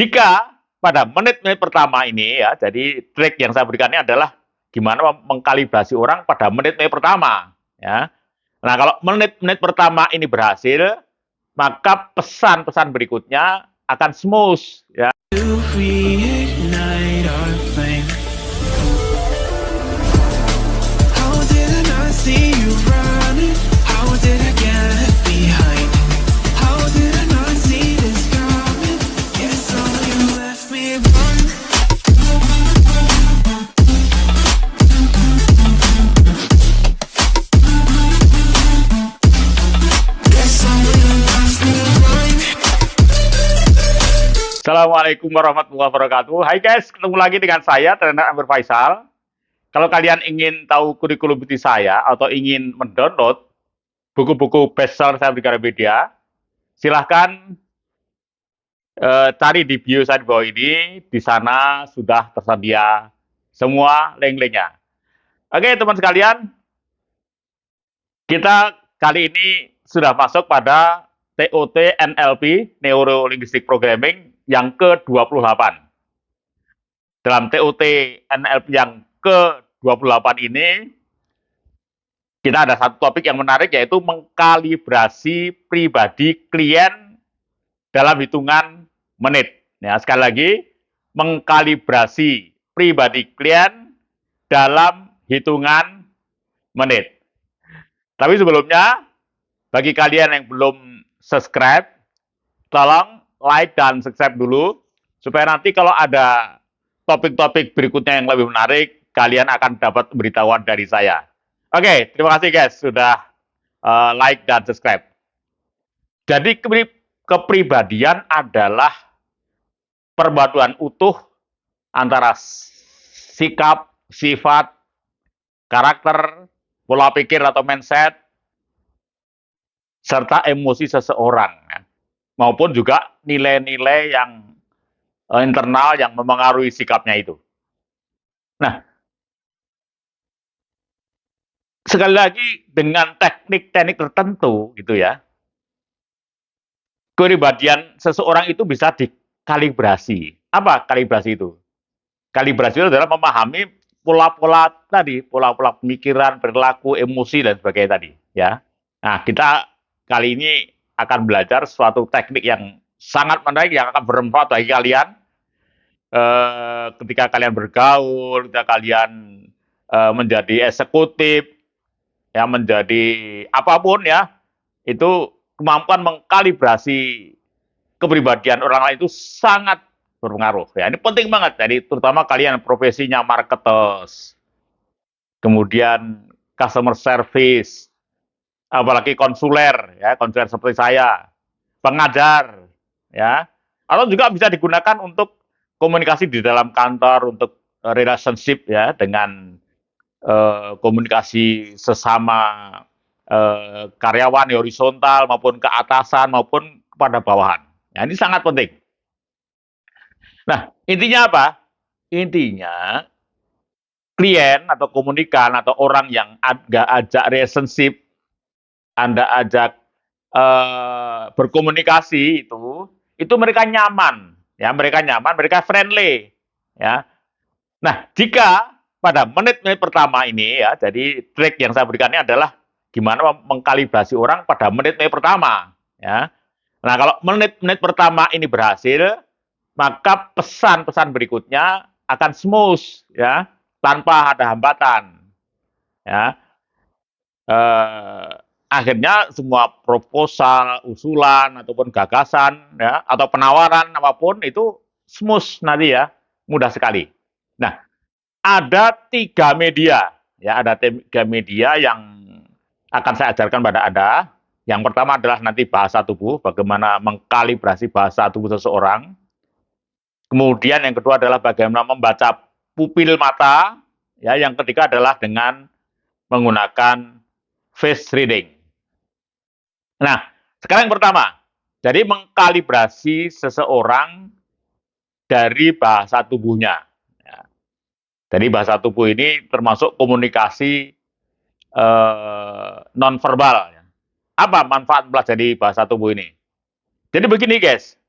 jika pada menit-menit pertama ini ya, jadi trik yang saya berikan ini adalah gimana mengkalibrasi orang pada menit-menit pertama ya. Nah, kalau menit-menit pertama ini berhasil, maka pesan-pesan berikutnya akan smooth ya. Assalamualaikum warahmatullahi wabarakatuh. Hai guys, ketemu lagi dengan saya, Trainer Amir Faisal. Kalau kalian ingin tahu kurikulum PT saya atau ingin mendownload buku-buku bestseller saya di Gramedia, silahkan cari di bio saya di bawah ini. Di sana sudah tersedia semua link-linknya. Oke teman sekalian, kita kali ini sudah masuk pada TOT NLP, Neuro Linguistic Programming, yang ke-28. Dalam TOT NLP yang ke-28 ini, kita ada satu topik yang menarik, yaitu mengkalibrasi pribadi klien dalam hitungan menit. Ya, sekali lagi, mengkalibrasi pribadi klien dalam hitungan menit. Tapi sebelumnya, bagi kalian yang belum subscribe, tolong like dan subscribe dulu, supaya nanti kalau ada topik-topik berikutnya yang lebih menarik, kalian akan dapat pemberitahuan dari saya. Oke, terima kasih guys sudah like dan subscribe. Jadi kepribadian adalah perpaduan utuh antara sikap, sifat, karakter, pola pikir atau mindset, serta emosi seseorang, maupun juga nilai-nilai yang internal yang memengaruhi sikapnya itu. Nah, sekali lagi dengan teknik-teknik tertentu gitu ya, kepribadian seseorang itu bisa dikalibrasi. Apa kalibrasi itu? Kalibrasi itu adalah memahami pola-pola tadi, pola-pola pemikiran, perilaku, emosi dan sebagainya tadi, ya. Nah, kita kali ini akan belajar suatu teknik yang sangat menarik yang akan bermanfaat bagi kalian ketika kalian bergaul, ketika kalian menjadi eksekutif, ya menjadi apapun ya, itu kemampuan mengkalibrasi kepribadian orang lain itu sangat berpengaruh. Ya, ini penting banget. Jadi terutama kalian profesinya marketers, kemudian customer service, apalagi konsuler, ya konsuler seperti saya, pengajar, ya, atau juga bisa digunakan untuk komunikasi di dalam kantor, untuk relationship ya dengan komunikasi sesama karyawan horizontal maupun ke atasan maupun kepada bawahan. Ya, ini sangat penting. Nah, intinya apa? Intinya klien atau komunikan atau orang yang Anda ajak relationship, Anda ajak berkomunikasi itu mereka nyaman, ya mereka nyaman, mereka friendly, ya. Nah, jika pada menit-menit pertama ini ya, jadi trik yang saya berikan ini adalah gimana mengkalibrasi orang pada menit-menit pertama, ya. Nah, kalau menit-menit pertama ini berhasil, maka pesan-pesan berikutnya akan smooth, ya, tanpa ada hambatan, ya. Akhirnya semua proposal, usulan ataupun gagasan, ya, atau penawaran apapun itu smooth nanti ya, mudah sekali. Nah, ada 3 media, ya, ada 3 media yang akan saya ajarkan pada Anda. Yang pertama adalah nanti bahasa tubuh, bagaimana mengkalibrasi bahasa tubuh seseorang. Kemudian yang kedua adalah bagaimana membaca pupil mata, ya, yang ketiga adalah dengan menggunakan face reading. Nah, sekarang yang pertama, jadi mengkalibrasi seseorang dari bahasa tubuhnya. Jadi bahasa tubuh ini termasuk komunikasi nonverbal. Apa manfaat mempelajari bahasa tubuh ini? Jadi begini guys,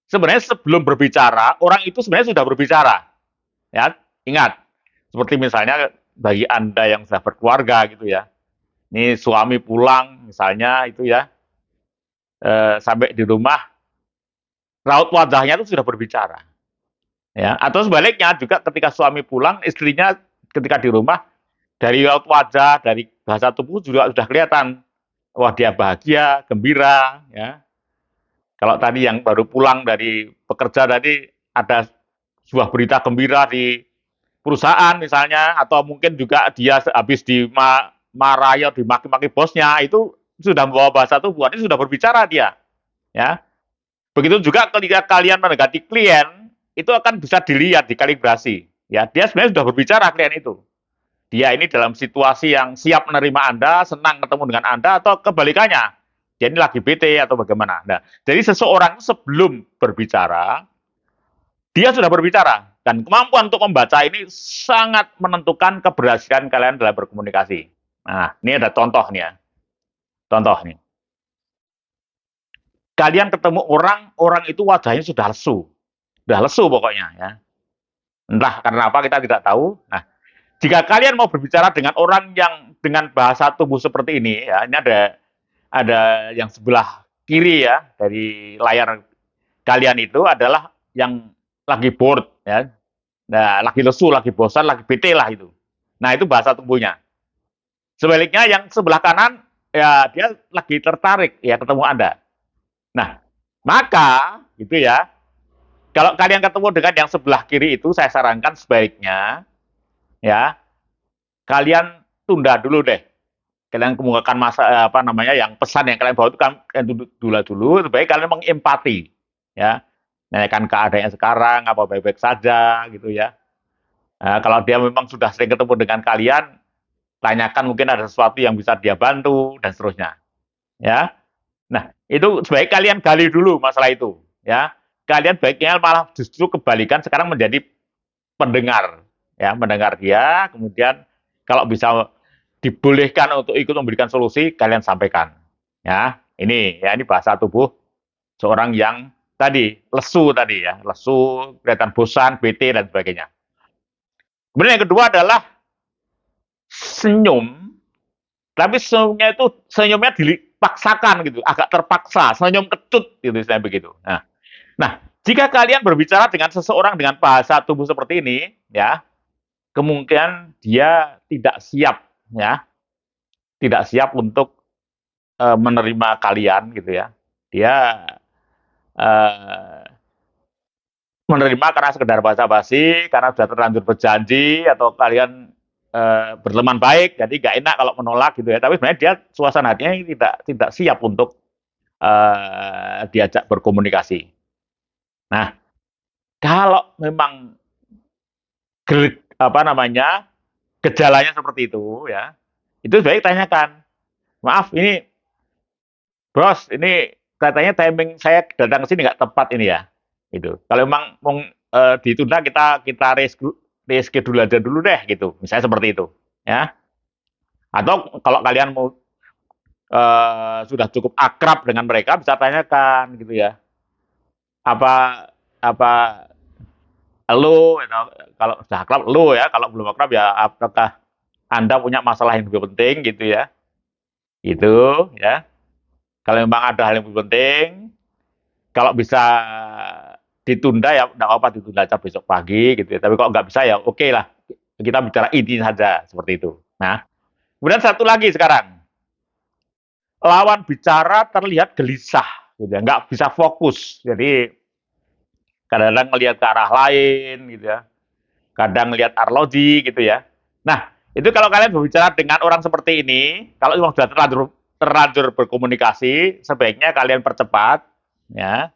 sebenarnya sebelum berbicara, orang itu sebenarnya sudah berbicara. Ya, ingat, seperti misalnya bagi Anda yang sudah berkeluarga gitu ya. Ini suami pulang misalnya itu ya, sampai di rumah raut wajahnya itu sudah berbicara. Ya, atau sebaliknya juga ketika suami pulang, istrinya ketika di rumah dari raut wajah, dari bahasa tubuh juga sudah kelihatan. Wah, dia bahagia, gembira, ya. Kalau tadi yang baru pulang dari pekerja tadi ada sebuah berita gembira di perusahaan misalnya, atau mungkin juga dia habis dimarahi atau dimaki-maki bosnya, itu sudah membawa bahasa tubuh, ini sudah berbicara dia, ya. Begitu juga ketika kalian mendekati klien, itu akan bisa dilihat, dikalibrasi, ya. Dia sebenarnya sudah berbicara klien itu. Dia ini dalam situasi yang siap menerima Anda, senang ketemu dengan Anda, atau kebalikannya. Dia ini lagi bete atau bagaimana. Nah, jadi seseorang sebelum berbicara, dia sudah berbicara. Dan kemampuan untuk membaca ini sangat menentukan keberhasilan kalian dalam berkomunikasi. Nah, ini ada contoh nih ya. Contoh nih. Kalian ketemu orang, orang itu wajahnya sudah lesu. Sudah lesu pokoknya ya. Entah karena apa kita tidak tahu. Nah, jika kalian mau berbicara dengan orang yang dengan bahasa tubuh seperti ini, ya, ini ada yang sebelah kiri ya dari layar kalian itu adalah yang lagi bored ya. Nah, lagi lesu, lagi bosan, lagi bete lah itu. Nah, itu bahasa tubuhnya. Sebaliknya yang sebelah kanan ya dia lagi tertarik ya ketemu Anda. Nah, maka gitu ya. Kalau kalian ketemu dengan yang sebelah kiri itu saya sarankan sebaiknya ya kalian tunda dulu deh. Kalian kemukakan masa apa namanya yang pesan yang kalian bawa itu kan dulu supaya kalian mengempati ya. Nanyakan keadaannya sekarang apa baik-baik saja gitu ya. Nah, kalau dia memang sudah sering ketemu dengan kalian, tanyakan mungkin ada sesuatu yang bisa dia bantu dan seterusnya. Ya. Nah, itu sebaik kalian gali dulu masalah itu, ya. Kalian baiknya malah justru kebalikan sekarang menjadi pendengar, ya, mendengar dia, kemudian kalau bisa dibolehkan untuk ikut memberikan solusi, kalian sampaikan. Ya, ini bahasa tubuh seorang yang tadi ya, lesu, kelihatan bosan, bete dan sebagainya. Kemudian yang kedua adalah senyum, tapi senyumnya dipaksakan gitu, agak terpaksa, senyum kecut gitu istilahnya begitu. Nah, jika kalian berbicara dengan seseorang dengan bahasa tubuh seperti ini, ya, kemungkinan dia tidak siap, ya, tidak siap untuk menerima kalian, gitu ya. Dia uh, menerima karena sekedar basa-basi, karena sudah terlanjur berjanji, atau kalian berteman baik, jadi nggak enak kalau menolak gitu ya. Tapi sebenarnya dia suasana hatinya tidak siap untuk diajak berkomunikasi. Nah, kalau memang apa namanya gejalanya seperti itu ya, itu baik tanyakan. Maaf, ini bos, ini katanya timing saya datang ke sini nggak tepat ini ya. Itu. Kalau memang mau ditunda kita reschedule aja dulu deh gitu. Misalnya seperti itu, ya. Atau kalau kalian mau sudah cukup akrab dengan mereka bisa tanyakan gitu ya. Apa apa lo kalau sudah akrab lo ya, kalau belum akrab ya apakah Anda punya masalah yang lebih penting gitu ya. Itu ya. Kalau memang ada hal yang lebih penting, kalau bisa ditunda ya enggak apa-apa ditunda aja besok pagi gitu ya. Tapi kalau nggak bisa ya oke lah. Kita bicara inti saja seperti itu. Nah, kemudian satu lagi sekarang. Lawan bicara terlihat gelisah gitu ya, nggak bisa fokus. Jadi kadang-kadang ngelihat ke arah lain gitu ya. Kadang lihat arloji gitu ya. Nah, itu kalau kalian berbicara dengan orang seperti ini, kalau memang sudah terlanjur berkomunikasi, sebaiknya kalian percepat, ya,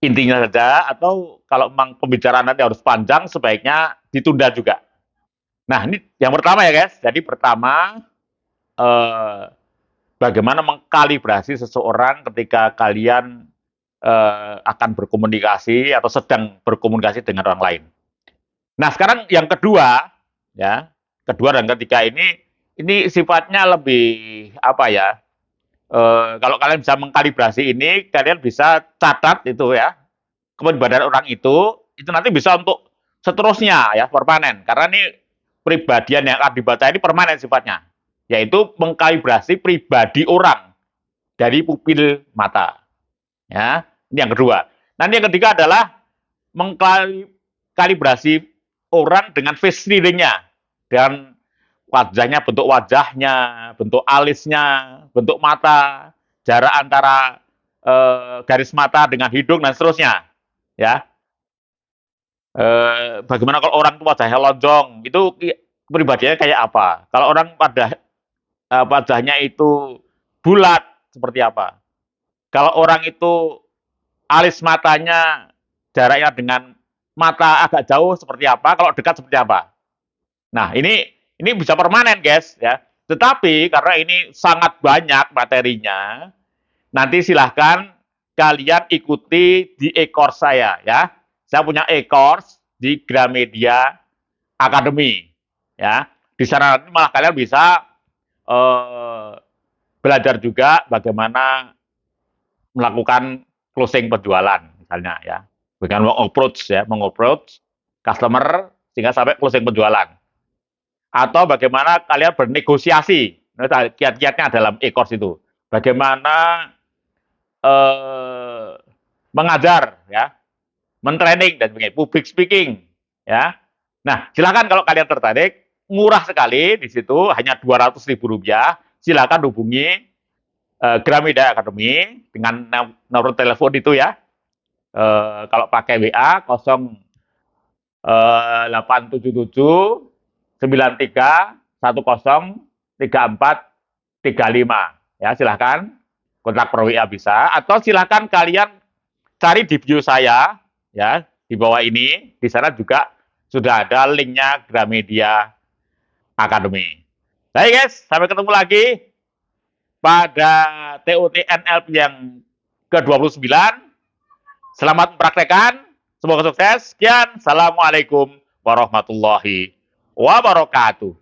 intinya saja, atau kalau memang pembicaraan nanti harus panjang, sebaiknya ditunda juga. Nah, ini yang pertama ya guys. Jadi pertama, eh, bagaimana mengkalibrasi seseorang ketika kalian akan berkomunikasi atau sedang berkomunikasi dengan orang lain. Nah, sekarang yang kedua, ya, kedua dan ketiga ini sifatnya lebih apa ya? Kalau kalian bisa mengkalibrasi ini, kalian bisa catat itu ya, kepribadian orang itu nanti bisa untuk seterusnya ya, permanen. Karena ini pribadian yang akan dibaca ini permanen sifatnya, yaitu mengkalibrasi pribadi orang dari pupil mata. Ya, ini yang kedua. Nanti yang ketiga adalah mengkalibrasi orang dengan face readingnya, dan wajahnya, bentuk alisnya, bentuk mata, jarak antara garis mata dengan hidung dan seterusnya. Ya, bagaimana kalau orang tua wajahnya lonjong, itu pribadinya kayak apa? Kalau orang pada wajahnya itu bulat, seperti apa? Kalau orang itu alis matanya jaraknya dengan mata agak jauh seperti apa? Kalau dekat seperti apa? Nah, ini bisa permanen, guys, ya. Tetapi karena ini sangat banyak materinya, nanti silahkan kalian ikuti di e-course saya, ya. Saya punya e-course di Gramedia Academy, ya. Di sana nanti malah kalian bisa eh, belajar juga bagaimana melakukan closing penjualan, misalnya, ya. Dengan mengapproach customer sehingga sampai closing penjualan. Atau bagaimana kalian bernegosiasi, kiat-kiatnya dalam e-course itu. Bagaimana eh, mengajar, ya, mentraining dan sebagainya, public speaking, ya. Nah, silakan kalau kalian tertarik, murah sekali di situ, hanya Rp200.000. Silakan hubungi Gramedia Academy dengan nomor telepon itu, ya. Kalau pakai WA 0877 93103435, ya, silahkan kontak per WA bisa, atau silahkan kalian cari di bio saya, ya, di bawah ini. Di sana juga sudah ada linknya Gramedia Academy. Baik, guys, sampai ketemu lagi pada TOT NLP yang ke-29. Selamat mempraktekkan, semoga sukses. Sekian, Assalamualaikum warahmatullahi wabarakatuh.